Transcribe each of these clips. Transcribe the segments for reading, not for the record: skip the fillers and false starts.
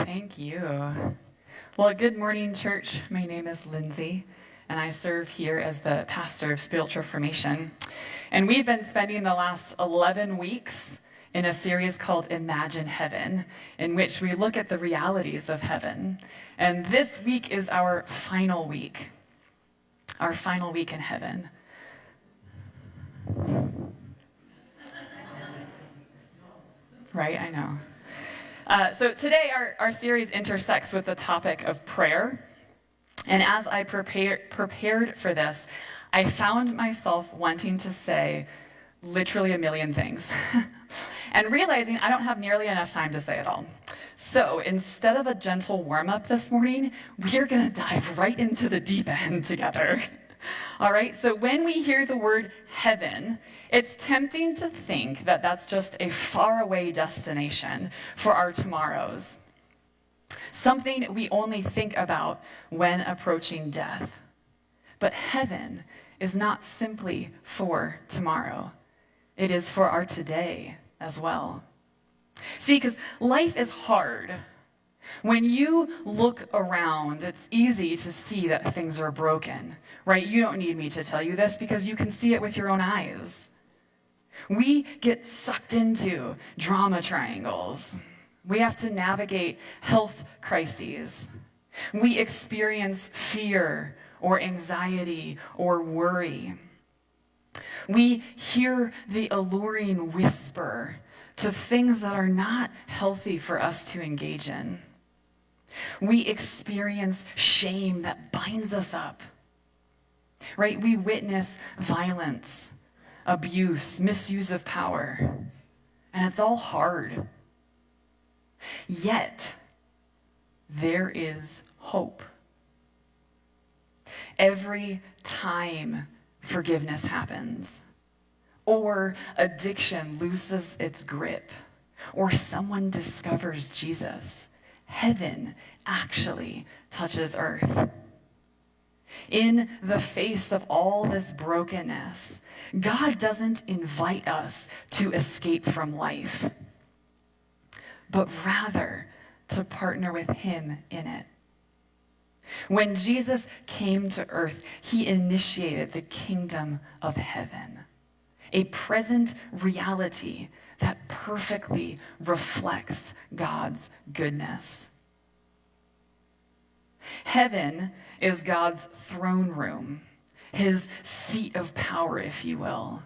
Thank you. Well, good morning, church. My name is Lindsay, and I serve here as the pastor of Spiritual Formation. And we've been spending the last 11 weeks in a series called Imagine Heaven, in which we look at the realities of heaven. And this week is our final week in heaven. Right, I know. So today our series intersects with the topic of prayer. And as I prepared for this, I found myself wanting to say literally a million things and realizing I don't have nearly enough time to say it all. So instead of a gentle warm-up this morning, we're going to dive right into the deep end together. All right, so when we hear the word heaven, it's tempting to think that that's just a faraway destination for our tomorrows, something we only think about when approaching death. But heaven is not simply for tomorrow. It is for our today as well. See, because life is hard. When you look around, it's easy to see that things are broken, right? You don't need me to tell you this because you can see it with your own eyes. We get sucked into drama triangles. We have to navigate health crises. We experience fear or anxiety or worry. We hear the alluring whisper to things that are not healthy for us to engage in. We experience shame that binds us up, right? We witness violence, abuse, misuse of power, and it's all hard. Yet, there is hope. Every time forgiveness happens, or addiction loses its grip, or someone discovers Jesus, heaven actually touches earth. In the face of all this brokenness, God doesn't invite us to escape from life, but rather to partner with him in it. When Jesus came to earth, he initiated the kingdom of heaven, a present reality that perfectly reflects God's goodness. Heaven is God's throne room, his seat of power, if you will,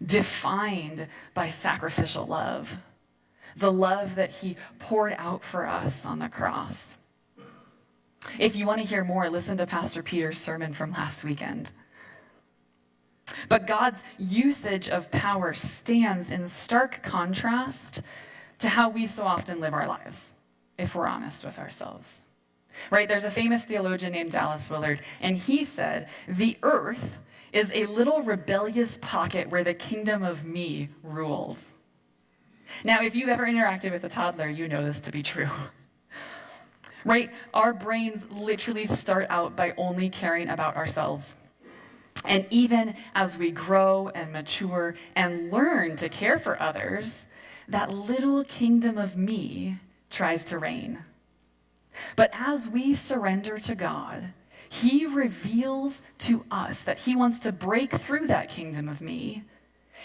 defined by sacrificial love, the love that he poured out for us on the cross. If you want to hear more, listen to Pastor Peter's sermon from last weekend. But God's usage of power stands in stark contrast to how we so often live our lives, if we're honest with ourselves. Right? There's a famous theologian named Dallas Willard, and he said, "The earth is a little rebellious pocket where the kingdom of me rules." Now, if you've ever interacted with a toddler, you know this to be true. Right? Our brains literally start out by only caring about ourselves. And even as we grow and mature and learn to care for others, that little kingdom of me tries to reign. But as we surrender to God, he reveals to us that he wants to break through that kingdom of me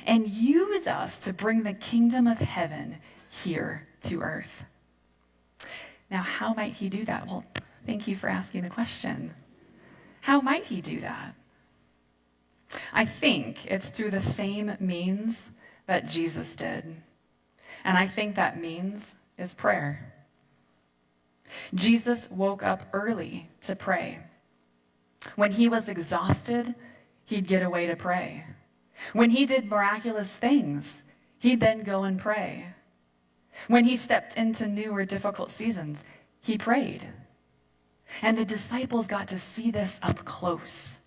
and use us to bring the kingdom of heaven here to earth. Now, how might he do that? Well, thank you for asking the question. How might he do that? I think it's through the same means that Jesus did. And I think that means is prayer. Jesus woke up early to pray. When he was exhausted, he'd get away to pray. When he did miraculous things, he'd then go and pray. When he stepped into new or difficult seasons, he prayed. And the disciples got to see this up close.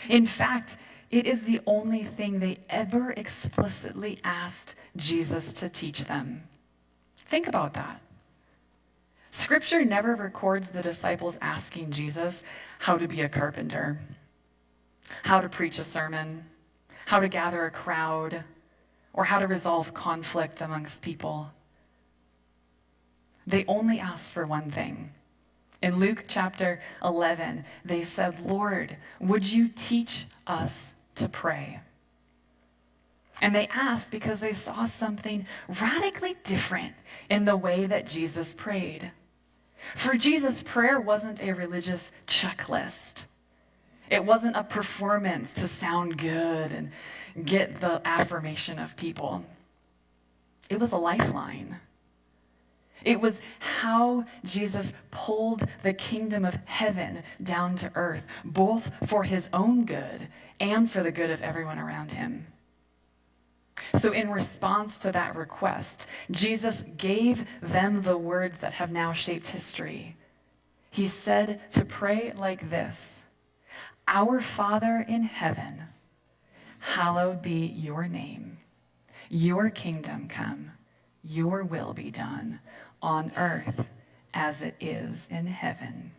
In fact, it is the only thing they ever explicitly asked Jesus to teach them. Think about that. Scripture never records the disciples asking Jesus how to be a carpenter, how to preach a sermon, how to gather a crowd, or how to resolve conflict amongst people. They only asked for one thing. In Luke chapter 11, they said, "Lord, would you teach us to pray?" And they asked because they saw something radically different in the way that Jesus prayed. For Jesus, prayer wasn't a religious checklist. It wasn't a performance to sound good and get the affirmation of people. It was a lifeline. It was how Jesus pulled the kingdom of heaven down to earth, both for his own good and for the good of everyone around him. So in response to that request, Jesus gave them the words that have now shaped history. He said to pray like this: "Our Father in heaven, hallowed be your name. Your kingdom come, your will be done on earth as it is in heaven."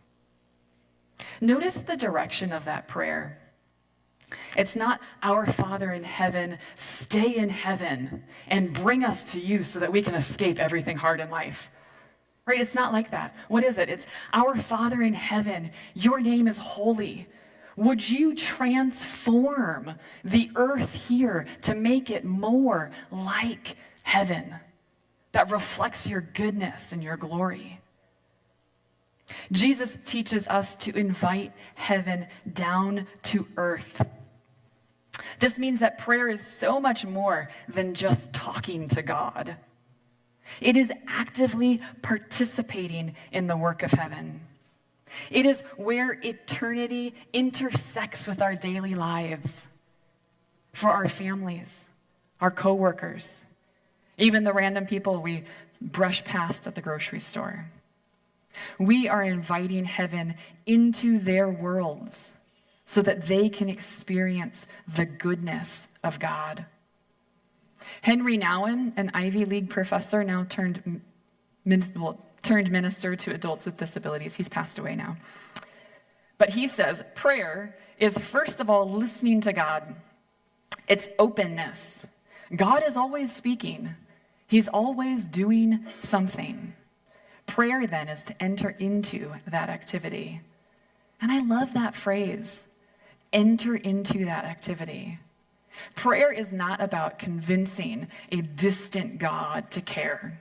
Notice the direction of that prayer. It's not, "Our Father in heaven, stay in heaven and bring us to you so that we can escape everything hard in life." Right? It's not like that. What is it? It's, "Our Father in heaven, your name is holy. Would you transform the earth here to make it more like heaven that reflects your goodness and your glory?" Jesus teaches us to invite heaven down to earth. This means that prayer is so much more than just talking to God. It is actively participating in the work of heaven. It is where eternity intersects with our daily lives, for our families, our coworkers, even the random people we brush past at the grocery store. We are inviting heaven into their worlds so that they can experience the goodness of God. Henry Nouwen, an Ivy League professor, now turned minister to adults with disabilities. He's passed away now. But he says, prayer is first of all listening to God. It's openness. God is always speaking. He's always doing something. Prayer then is to enter into that activity. And I love that phrase, enter into that activity. Prayer is not about convincing a distant God to care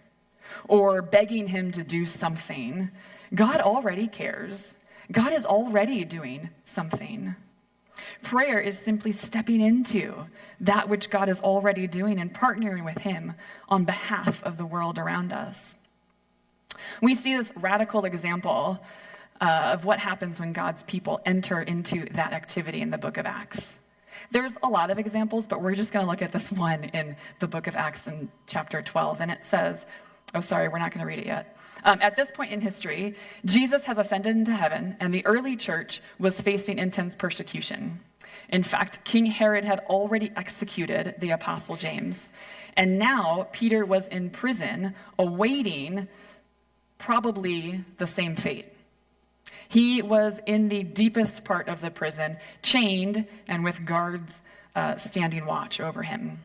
or begging him to do something. God already cares. God is already doing something. Prayer is simply stepping into that which God is already doing and partnering with him on behalf of the world around us. We see this radical example of what happens when God's people enter into that activity in the book of Acts. There's a lot of examples, but we're just going to look at this one in the book of Acts in chapter 12. And it says, we're not going to read it yet. At this point in history, Jesus has ascended into heaven, and the early church was facing intense persecution. In fact, King Herod had already executed the apostle James. And now Peter was in prison awaiting probably the same fate. He was in the deepest part of the prison, chained and with guards standing watch over him.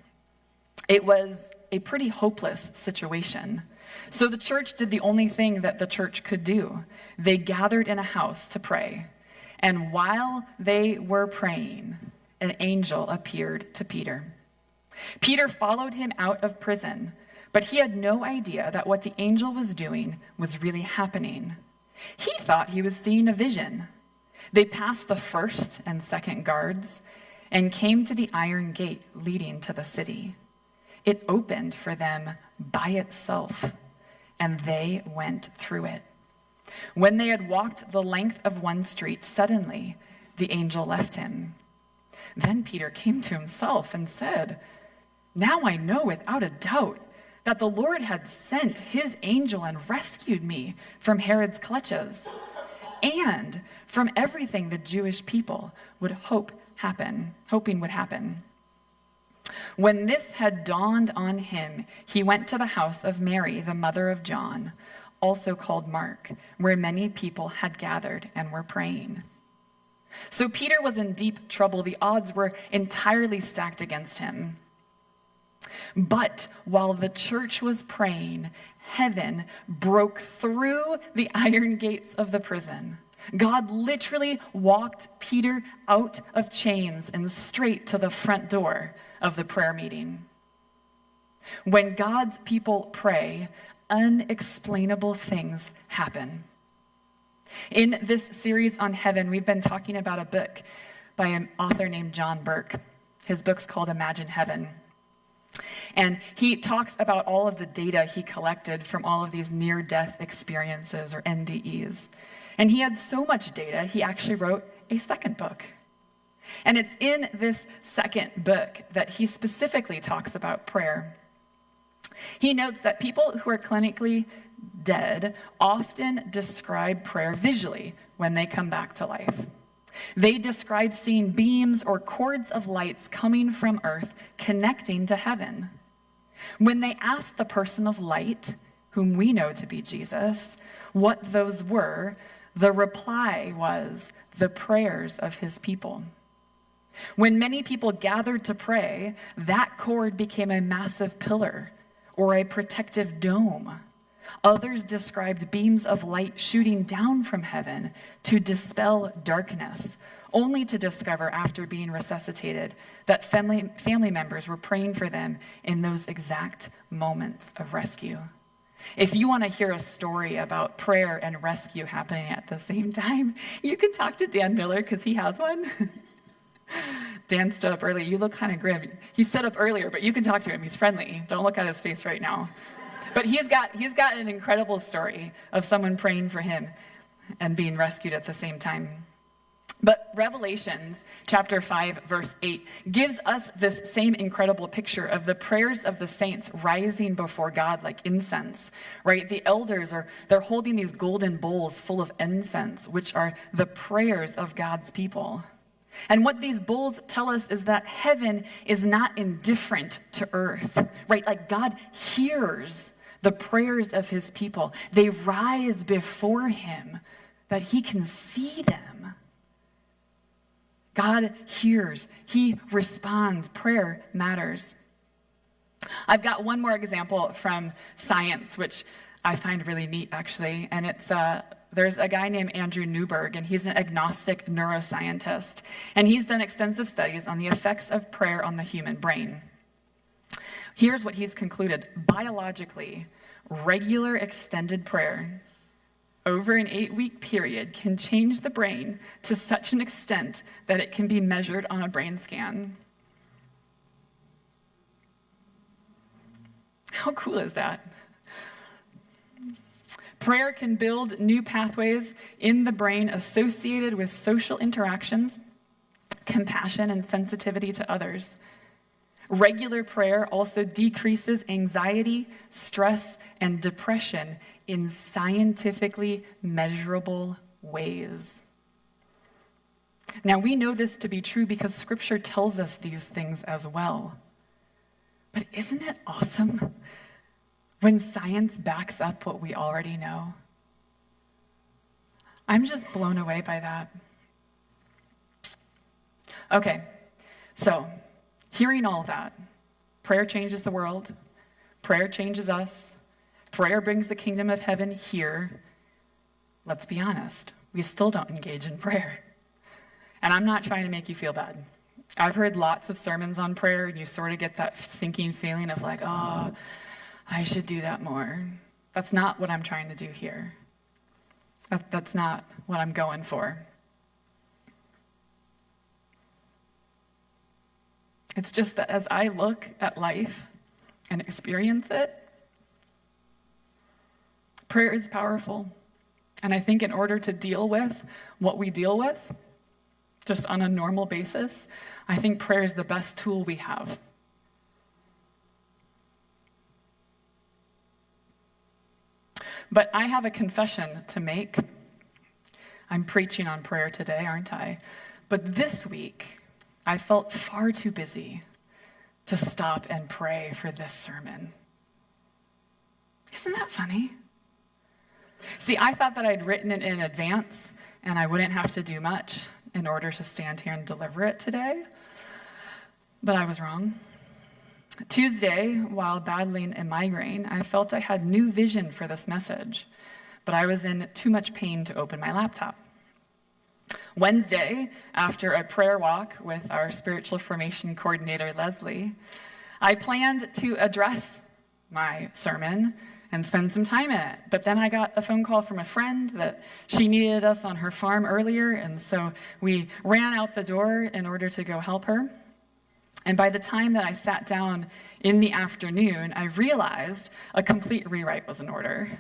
It was a pretty hopeless situation. So the church did the only thing that the church could do. They gathered in a house to pray. And while they were praying, an angel appeared to Peter. Peter followed him out of prison, but he had no idea that what the angel was doing was really happening. He thought he was seeing a vision. They passed the first and second guards and came to the iron gate leading to the city. It opened for them by itself, and they went through it. When they had walked the length of one street, suddenly the angel left him. Then Peter came to himself and said, "Now I know without a doubt that the Lord had sent his angel and rescued me from Herod's clutches and from everything the Jewish people would hoping would happen." When this had dawned on him, he went to the house of Mary, the mother of John, also called Mark, where many people had gathered and were praying. So Peter was in deep trouble. The odds were entirely stacked against him. But while the church was praying, heaven broke through the iron gates of the prison. God literally walked Peter out of chains and straight to the front door of the prayer meeting. When God's people pray, unexplainable things happen. In this series on heaven, we've been talking about a book by an author named John Burke. His book's called Imagine Heaven. And he talks about all of the data he collected from all of these near-death experiences, or NDEs. And he had so much data, he actually wrote a second book. And it's in this second book that he specifically talks about prayer. He notes that people who are clinically dead often describe prayer visually when they come back to life. They describe seeing beams or cords of lights coming from earth connecting to heaven. When they asked the person of light, whom we know to be Jesus, what those were, the reply was the prayers of his people. When many people gathered to pray, that cord became a massive pillar or a protective dome. Others described beams of light shooting down from heaven to dispel darkness, only to discover after being resuscitated that family members were praying for them in those exact moments of rescue. If you want to hear a story about prayer and rescue happening at the same time, you can talk to Dan Miller because he has one. Dan stood up early. You look kind of grim. He stood up earlier, but you can talk to him. He's friendly. Don't look at his face right now. But he's got an incredible story of someone praying for him and being rescued at the same time. But Revelations chapter 5, verse 8 gives us this same incredible picture of the prayers of the saints rising before God like incense, right? The elders they're holding these golden bowls full of incense, which are the prayers of God's people. And what these bowls tell us is that heaven is not indifferent to earth, right? Like God hears the prayers of his people. They rise before him that he can see them. God hears, he responds. Prayer matters. I've got one more example from science, which I find really neat, actually. And it's there's a guy named Andrew Newberg, and he's an agnostic neuroscientist. And he's done extensive studies on the effects of prayer on the human brain. Here's what he's concluded. Biologically, regular extended prayer over an 8-week period can change the brain to such an extent that it can be measured on a brain scan. How cool is that? Prayer can build new pathways in the brain associated with social interactions, compassion, and sensitivity to others. Regular prayer also decreases anxiety, stress, and depression in scientifically measurable ways. Now, we know this to be true because Scripture tells us these things as well. But isn't it awesome when science backs up what we already know? I'm just blown away by that. Okay, so hearing all that, prayer changes the world, prayer changes us, prayer brings the kingdom of heaven here. Let's be honest, we still don't engage in prayer. And I'm not trying to make you feel bad. I've heard lots of sermons on prayer, and you sort of get that sinking feeling of like, oh, I should do that more. That's not what I'm trying to do here. That's not what I'm going for. It's just that as I look at life and experience it, prayer is powerful. And I think in order to deal with what we deal with, just on a normal basis, I think prayer is the best tool we have. But I have a confession to make. I'm preaching on prayer today, aren't I? But this week, I felt far too busy to stop and pray for this sermon. Isn't that funny? See, I thought that I'd written it in advance and I wouldn't have to do much in order to stand here and deliver it today. But I was wrong. Tuesday, while battling a migraine, I felt I had new vision for this message, but I was in too much pain to open my laptop. Wednesday, after a prayer walk with our spiritual formation coordinator, Leslie, I planned to address my sermon and spend some time in it. But then I got a phone call from a friend that she needed us on her farm earlier, and so we ran out the door in order to go help her. And by the time that I sat down in the afternoon, I realized a complete rewrite was in order.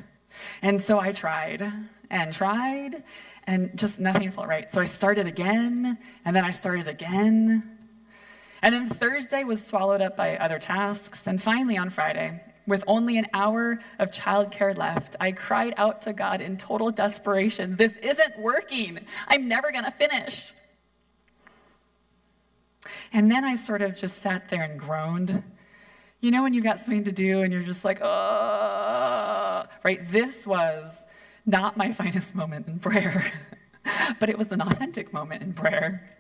And so I tried, and just nothing felt right. So I started again, and then I started again. And then Thursday was swallowed up by other tasks. And finally on Friday, with only an hour of childcare left, I cried out to God in total desperation, "This isn't working. I'm never going to finish." And then I sort of just sat there and groaned. You know when you've got something to do and you're just like, oh, right? This was not my finest moment in prayer, but it was an authentic moment in prayer.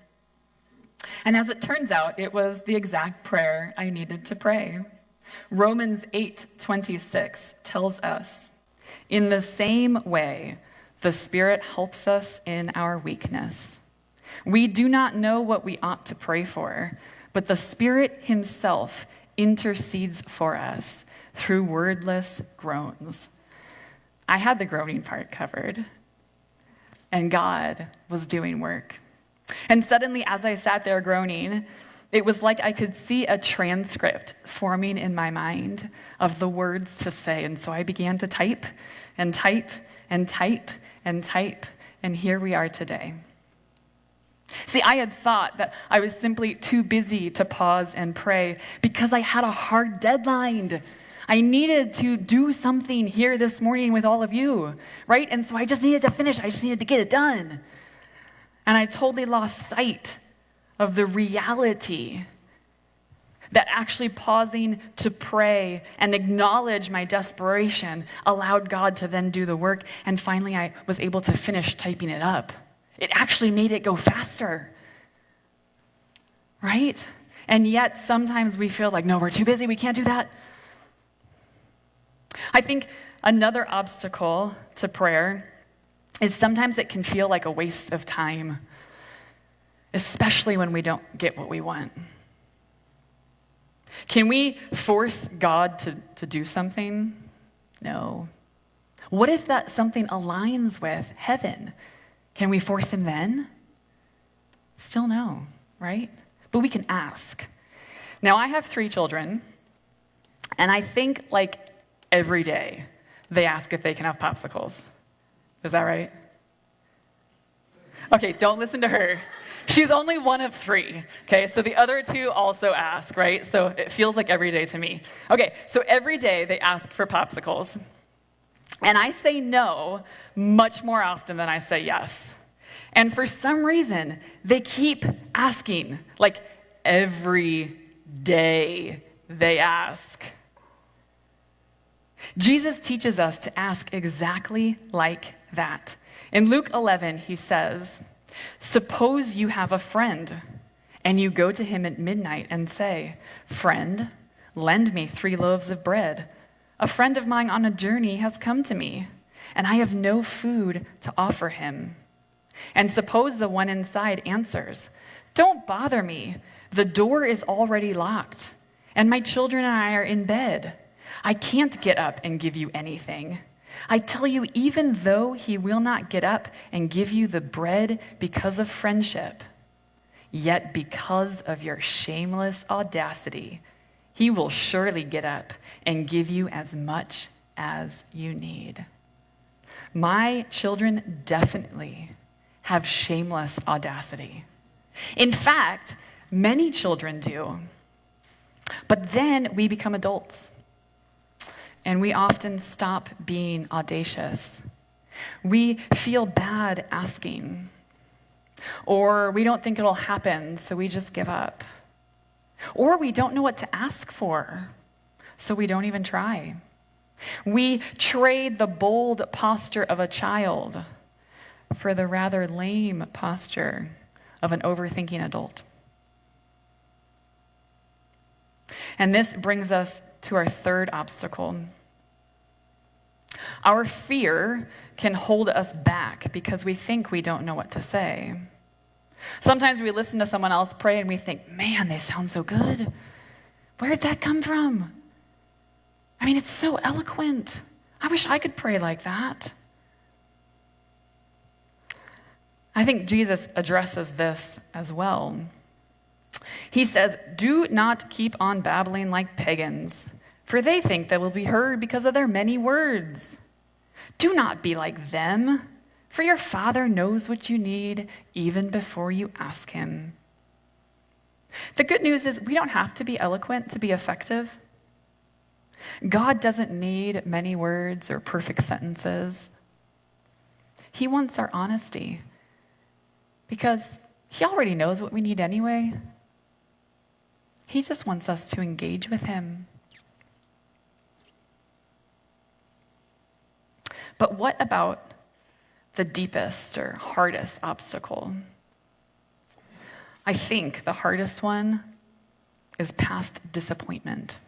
And as it turns out, it was the exact prayer I needed to pray. Romans 8:26 tells us, "In the same way, the Spirit helps us in our weakness. We do not know what we ought to pray for, but the Spirit himself intercedes for us through wordless groans." I had the groaning part covered, and God was doing work. And suddenly, as I sat there groaning, it was like I could see a transcript forming in my mind of the words to say. And so I began to type and type and type and type, and here we are today. See, I had thought that I was simply too busy to pause and pray because I had a hard deadline. I needed to do something here this morning with all of you, right? And so I just needed to finish. I just needed to get it done. And I totally lost sight of the reality that actually pausing to pray and acknowledge my desperation allowed God to then do the work. And finally, I was able to finish typing it up. It actually made it go faster, right? And yet sometimes we feel like, no, we're too busy, we can't do that. I think another obstacle to prayer is sometimes it can feel like a waste of time, especially when we don't get what we want. Can we force God to do something? No. What if that something aligns with heaven? Can we force him then? Still no, right? But we can ask. Now, I have 3 children, and I think like every day they ask if they can have popsicles. Is that right? Okay, don't listen to her. She's only one of 3, okay? So the other 2 also ask, right? So it feels like every day to me. Okay, so every day they ask for popsicles. And I say no much more often than I say yes. And for some reason, they keep asking, like every day they ask. Jesus teaches us to ask exactly like that. In Luke 11, he says, "Suppose you have a friend, and you go to him at midnight and say, 'Friend, lend me 3 loaves of bread. A friend of mine on a journey has come to me, and I have no food to offer him.' And suppose the one inside answers, 'Don't bother me. The door is already locked, and my children and I are in bed. I can't get up and give you anything.' I tell you, even though he will not get up and give you the bread because of friendship, yet because of your shameless audacity, he will surely get up and give you as much as you need." My children definitely have shameless audacity. In fact, many children do. But then we become adults. And we often stop being audacious. We feel bad asking. Or we don't think it'll happen, so we just give up. Or we don't know what to ask for, so we don't even try. We trade the bold posture of a child for the rather lame posture of an overthinking adult. And this brings us to our third obstacle. Our fear can hold us back because we think we don't know what to say. Sometimes we listen to someone else pray and we think, man, they sound so good. Where'd that come from? I mean, it's so eloquent. I wish I could pray like that. I think Jesus addresses this as well. He says, do not keep on babbling like pagans, for they think they will be heard because of their many words. Do not be like them, for your Father knows what you need even before you ask him. The good news is we don't have to be eloquent to be effective. God doesn't need many words or perfect sentences. He wants our honesty because he already knows what we need anyway. He just wants us to engage with him. But what about the deepest or hardest obstacle? I think the hardest one is past disappointment.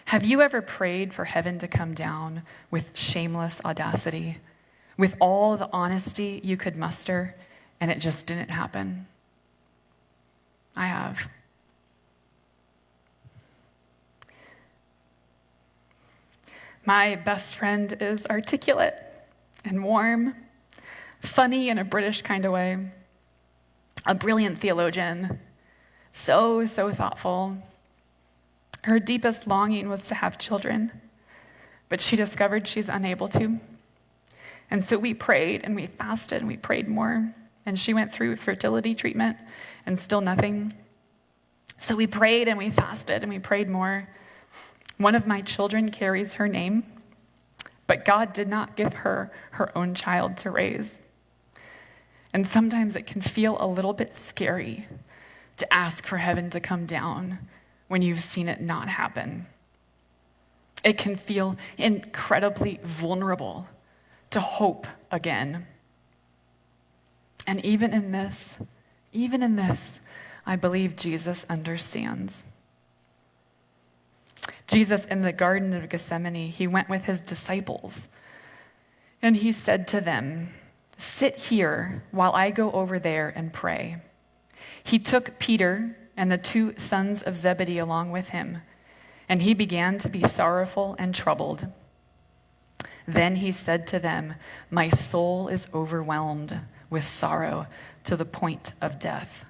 Have you ever prayed for heaven to come down with shameless audacity, with all the honesty you could muster, and it just didn't happen? I have. My best friend is articulate and warm, funny in a British kind of way, a brilliant theologian, so thoughtful. Her deepest longing was to have children, but she discovered she's unable to. And so we prayed and we fasted and we prayed more, and she went through fertility treatment and still nothing. So we prayed and we fasted and we prayed more. One of my children carries her name, but God did not give her her own child to raise. And sometimes it can feel a little bit scary to ask for heaven to come down when you've seen it not happen. It can feel incredibly vulnerable to hope again. And even in this, I believe Jesus understands. Jesus, in the Garden of Gethsemane, he went with his disciples, and he said to them, "Sit here while I go over there and pray." He took Peter and the 2 sons of Zebedee along with him, and he began to be sorrowful and troubled. Then he said to them, "My soul is overwhelmed with sorrow to the point of death.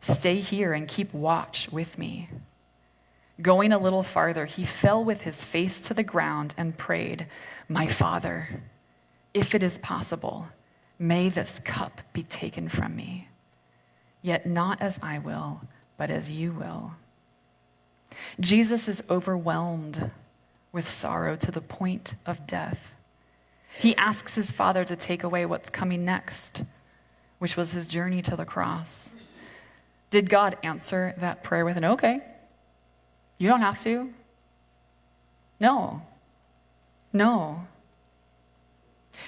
Stay here and keep watch with me." Going a little farther, he fell with his face to the ground and prayed, "My Father, if it is possible, may this cup be taken from me. Yet not as I will, but as you will." Jesus is overwhelmed with sorrow to the point of death. He asks his Father to take away what's coming next, which was his journey to the cross. Did God answer that prayer with an okay? You don't have to. No.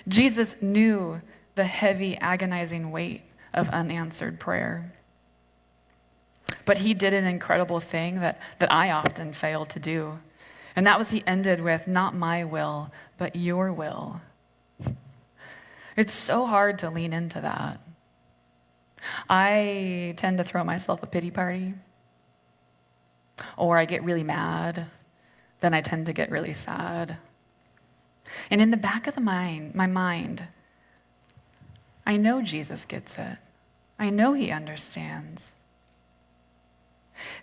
Jesus knew the heavy, agonizing weight of unanswered prayer. But he did an incredible thing that I often fail to do. And that was he ended with, "Not my will, but your will." It's so hard to lean into that. I tend to throw myself a pity party. Or I get really mad, then I tend to get really sad. And in the back of my mind, I know Jesus gets it. I know he understands.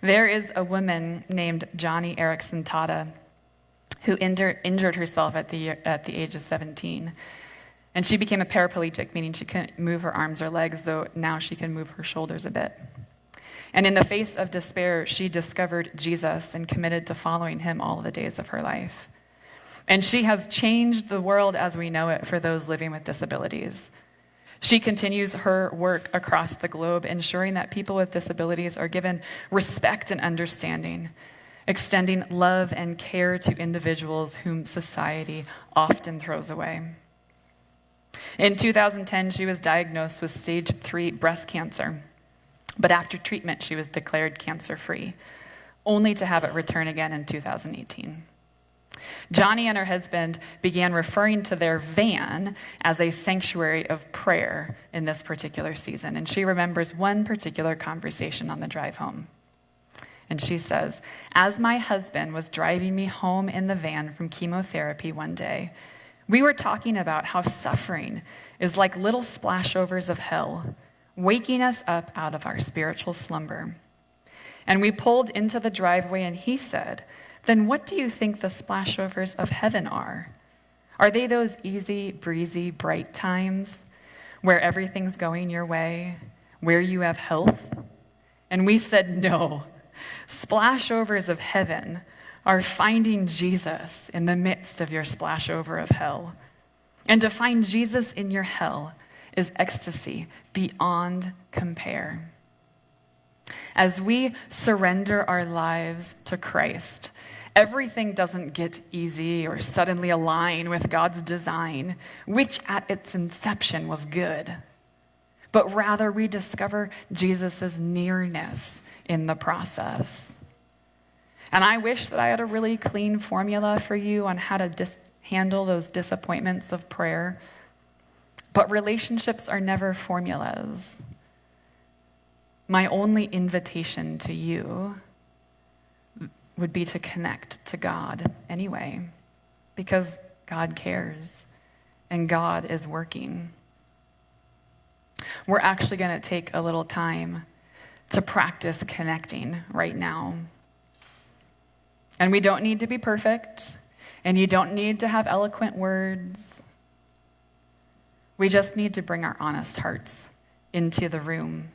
There is a woman named Joni Eareckson Tada who injured herself at the age of 17. And she became a paraplegic, meaning she couldn't move her arms or legs, though now she can move her shoulders a bit. And in the face of despair, she discovered Jesus and committed to following him all the days of her life. And she has changed the world as we know it for those living with disabilities. She continues her work across the globe, ensuring that people with disabilities are given respect and understanding, extending love and care to individuals whom society often throws away. In 2010, she was diagnosed with stage 3 breast cancer, But after treatment, she was declared cancer-free, only to have it return again in 2018. Johnny and her husband began referring to their van as a sanctuary of prayer in this particular season. And she remembers one particular conversation on the drive home. And she says, "As my husband was driving me home in the van from chemotherapy one day, we were talking about how suffering is like little splashovers of hell, waking us up out of our spiritual slumber. And we pulled into the driveway and he said, 'Then what do you think the splashovers of heaven are? Are they those easy, breezy, bright times where everything's going your way, where you have health?' And we said, 'No. Splashovers of heaven are finding Jesus in the midst of your splashover of hell. And to find Jesus in your hell is ecstasy beyond compare.' As we surrender our lives to Christ, everything doesn't get easy or suddenly align with God's design, which at its inception was good. But rather we discover Jesus' nearness in the process. And I wish that I had a really clean formula for you on how to handle those disappointments of prayer. But relationships are never formulas. My only invitation to you would be to connect to God anyway, because God cares and God is working. We're actually going to take a little time to practice connecting right now. And we don't need to be perfect, and you don't need to have eloquent words. We just need to bring our honest hearts into the room.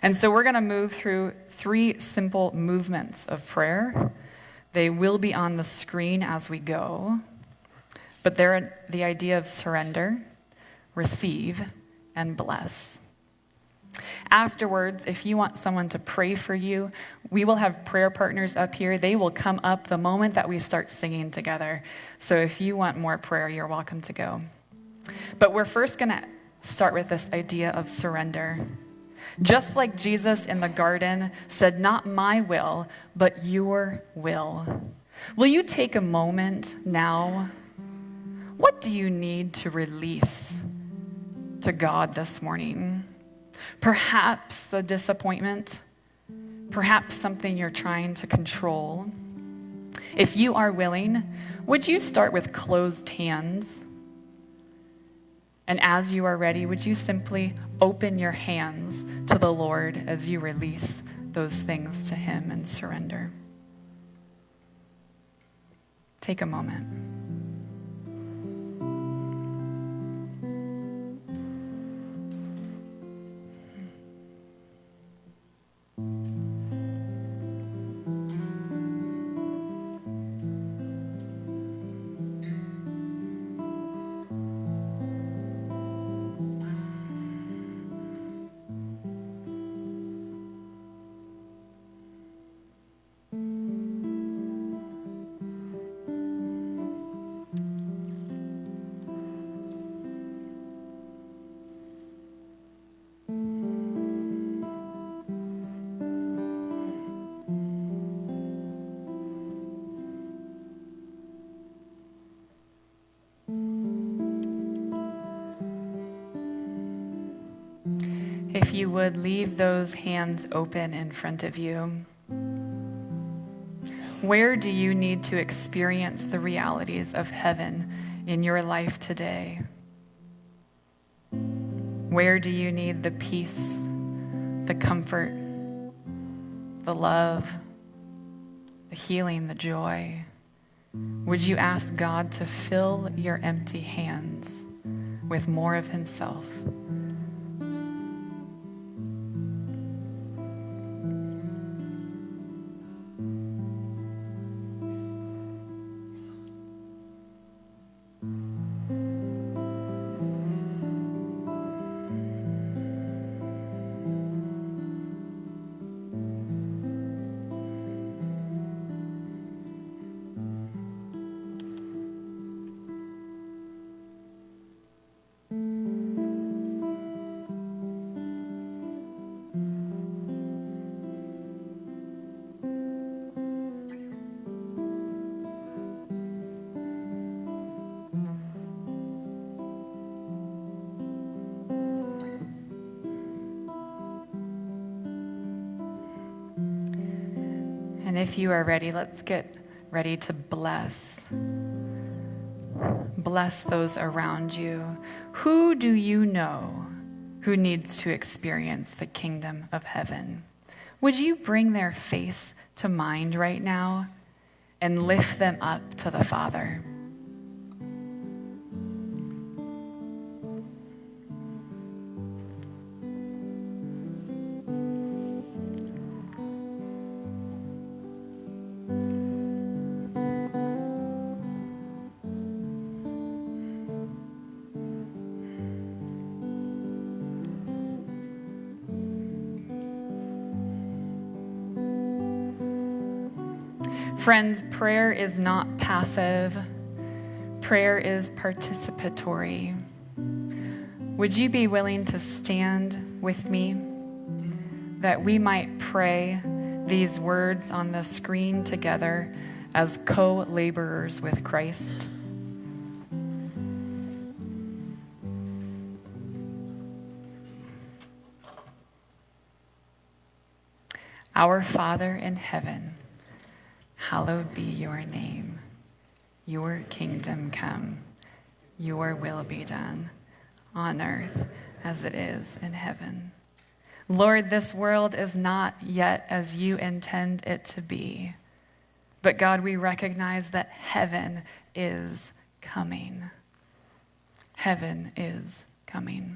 And so we're going to move through 3 simple movements of prayer. They will be on the screen as we go, but they're the idea of surrender, receive, and bless. Afterwards, if you want someone to pray for you, we will have prayer partners up here. They will come up the moment that we start singing together. So if you want more prayer, you're welcome to go. But we're first going to start with this idea of surrender. Just like Jesus in the garden said, "Not my will, but your will." Will you take a moment now? What do you need to release to God this morning? Perhaps a disappointment, perhaps something you're trying to control. If you are willing, would you start with closed hands? And as you are ready, would you simply open your hands to the Lord as you release those things to Him and surrender? Take a moment. If you would leave those hands open in front of you, where do you need to experience the realities of heaven in your life today? Where do you need the peace, the comfort, the love, the healing, the joy? Would you ask God to fill your empty hands with more of Himself? And if you are ready, let's get ready to bless. Bless those around you. Who do you know who needs to experience the kingdom of heaven? Would you bring their face to mind right now and lift them up to the Father? Friends, prayer is not passive. Prayer is participatory. Would you be willing to stand with me that we might pray these words on the screen together as co-laborers with Christ? Our Father in heaven, hallowed be your name. Your kingdom come. Your will be done on earth as it is in heaven. Lord, this world is not yet as you intend it to be. But God, we recognize that heaven is coming. Heaven is coming.